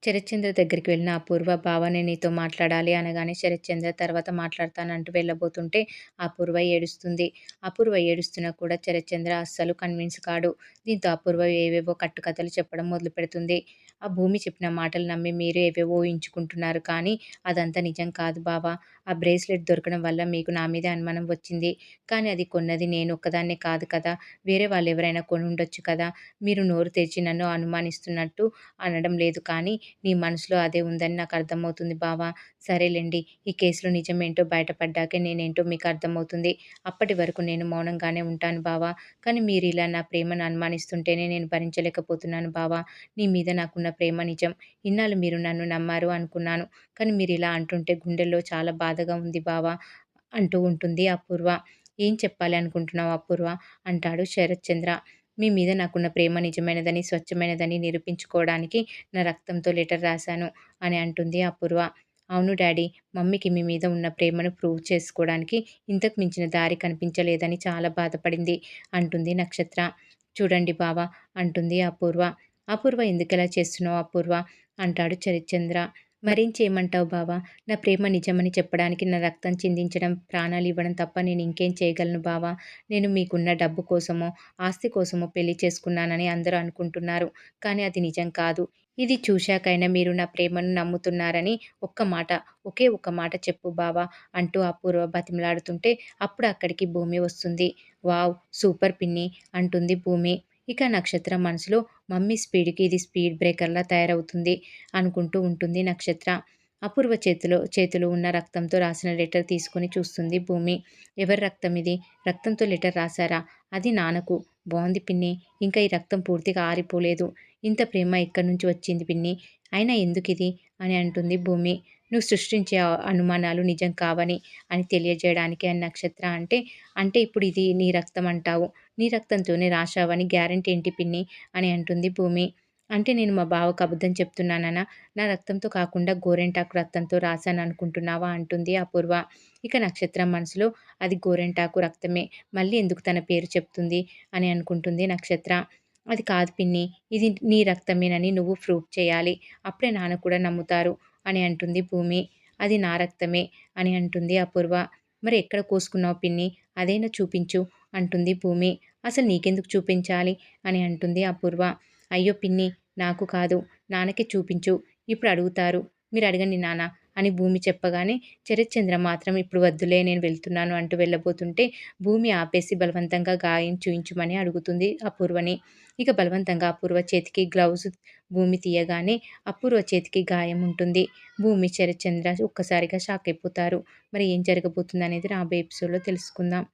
శరత్చంద్ర దగ్గరికి వెళ్ళిన అపూర్వ, "బావ నేను నీతో మాట్లాడాలి" అనగానే శరత్చంద్ర తర్వాత మాట్లాడతానంటూ వెళ్ళబోతుంటే అపూర్వ ఏడుస్తుంది. అపూర్వ ఏడుస్తున్నా కూడా శరత్చంద్ర అస్సలు కన్విన్స్ కాడు. దీంతో అపూర్వ ఏవేవో కట్టుకథలు చెప్పడం మొదలుపెడుతుంది. ఆ భూమి చెప్పిన మాటలు నమ్మి మీరు ఏవేవో ఊహించుకుంటున్నారు కానీ అదంతా నిజం కాదు బావ. ఆ బ్రేస్లెట్ దొరకడం వల్ల మీకు నా మీదే అనుమానం వచ్చింది. కానీ అది కొన్నది నేను ఒక్కదాన్నే కాదు కదా! వేరే వాళ్ళెవరైనా కొనుండొచ్చు కదా! మీరు నోరు తెరిచి నన్ను అనుమానిస్తున్నట్టు అనడం లేదు కానీ నీ మనసులో అదే ఉందని నాకు అర్థమవుతుంది బావా. సరేలెండి. ఈ కేసులో నిజమేంటో బయటపడ్డాకే నేనేంటో మీకు అర్థమవుతుంది. అప్పటి వరకు నేను మౌనంగానే ఉంటాను బావా. కానీ మీరిలా నా ప్రేమను అనుమానిస్తుంటేనే నేను భరించలేకపోతున్నాను బావా. నీ మీద నాకున్న ప్రేమ నిజం. ఇన్నాళ్ళు మీరు నన్ను నమ్మారు అనుకున్నాను. కానీ మీరిలా అంటుంటే గుండెల్లో చాలా బాధగా ఉంది బావా అంటూ ఉంటుంది అపూర్వ. ఏం చెప్పాలి అనుకుంటున్నావు అపూర్వ? అంటాడు శరత్చంద్ర. మీ మీద నాకున్న ప్రేమ నిజమైనదని, స్వచ్ఛమైనదని నిరూపించుకోవడానికి నా రక్తంతో లెటర్ రాశాను అని అంటుంది అపూర్వ. అవును డాడీ, మమ్మీకి మీ మీద ఉన్న ప్రేమను ప్రూవ్ చేసుకోవడానికి ఇంతకు మించిన దారి కనిపించలేదని చాలా బాధపడింది అంటుంది నక్షత్ర. చూడండి బావ అంటుంది అపూర్వ. అపూర్వ ఎందుకలా చేస్తున్నావు అపూర్వ అంటాడు చరిత్చంద్ర. మరేం చేయమంటావు బావ? నా ప్రేమ నిజమని చెప్పడానికి నా రక్తం చిందించడం, ప్రాణాలు ఇవ్వడం తప్ప నేను ఇంకేం చేయగలను బావ? నేను మీకున్న డబ్బు కోసమో, ఆస్తి కోసమో పెళ్లి చేసుకున్నానని అందరూ అనుకుంటున్నారు. కానీ అది నిజం కాదు. ఇది చూశాకైనా మీరు నా ప్రేమను నమ్ముతున్నారని ఒక్క మాట, ఒకే ఒక్క మాట చెప్పు బావ అంటూ అపూర్వ బతిమలాడుతుంటే అప్పుడు అక్కడికి భూమి వస్తుంది. వావ్! సూపర్ పిన్ని అంటుంది భూమి. ఇక నక్షత్ర మనసులో మమ్మీ స్పీడ్‌కి ఇది స్పీడ్ బ్రేకర్‌లా తయారవుతుంది అనుకుంటూ ఉంటుంది నక్షత్ర. అపూర్వ చేతిలో ఉన్న రక్తంతో రాసిన లెటర్ తీసుకొని చూస్తుంది భూమి. ఎవరి రక్తం ఇది? రక్తంతో లెటర్ రాసారా? అది నాన్నకు. బావుంది పిన్ని. ఇంకా ఈ రక్తం పూర్తిగా ఆరిపోలేదు. ఇంత ప్రేమ ఎక్కడి నుంచి వచ్చింది పిన్ని? అయినా ఎందుకిది? అని అంటుంది భూమి. నువ్వు సృష్టించే అనుమానాలు నిజం కావని అని తెలియజేయడానికి అని నక్షత్ర అంటే, అంటే ఇప్పుడు ఇది నీ రక్తం అంటావు. నీ రక్తంతోనే రాశావని గ్యారంటీ ఏంటి పిన్ని? అని అంటుంది భూమి. అంటే నేను మా బావకు అబద్ధం చెప్తున్నాననా? నా రక్తంతో కాకుండా గోరింటాకు రక్తంతో రాశాననుకుంటున్నావా? అంటుంది అపూర్వ. ఇక నక్షత్రం మనసులో అది గోరింటాకు రక్తమే. మళ్ళీ ఎందుకు తన పేరు చెప్తుంది అని అనుకుంటుంది నక్షత్ర. అది కాదు పిన్ని. ఇది నీ రక్తమేనని నువ్వు ప్రూవ్ చేయాలి. అప్పుడే నాన్న కూడా నమ్ముతారు అని అంటుంది భూమి. అది నా రక్తమే అని అంటుంది అపూర్వ. మరి ఎక్కడ కోసుకున్నావు పిన్ని? అదైనా చూపించు అంటుంది భూమి. అసలు నీకెందుకు చూపించాలి? అని అంటుంది అపూర్వ. అయ్యో పిన్ని, నాకు కాదు, నాన్నకే చూపించు. ఇప్పుడు అడుగుతారు. మీరు అడగండి నాన్న అని భూమి చెప్పగానే శరత్చంద్ర మాత్రం ఇప్పుడు వద్దులే నేను వెళ్తున్నాను అంటూ వెళ్ళబోతుంటే భూమి ఆపేసి బలవంతంగా గాయం చూయించమని అడుగుతుంది అపూర్వని. ఇక బలవంతంగా అపూర్వ చేతికి గ్లౌజ్ భూమి తీయగానే అపూర్వ చేతికి గాయం ఉంటుంది. భూమి, శరత్చంద్ర ఒక్కసారిగా షాక్ అయిపోతారు. మరి ఏం జరగబోతుంది అనేది రాబోయే ఎపిసోడ్‌లో తెలుసుకుందాం.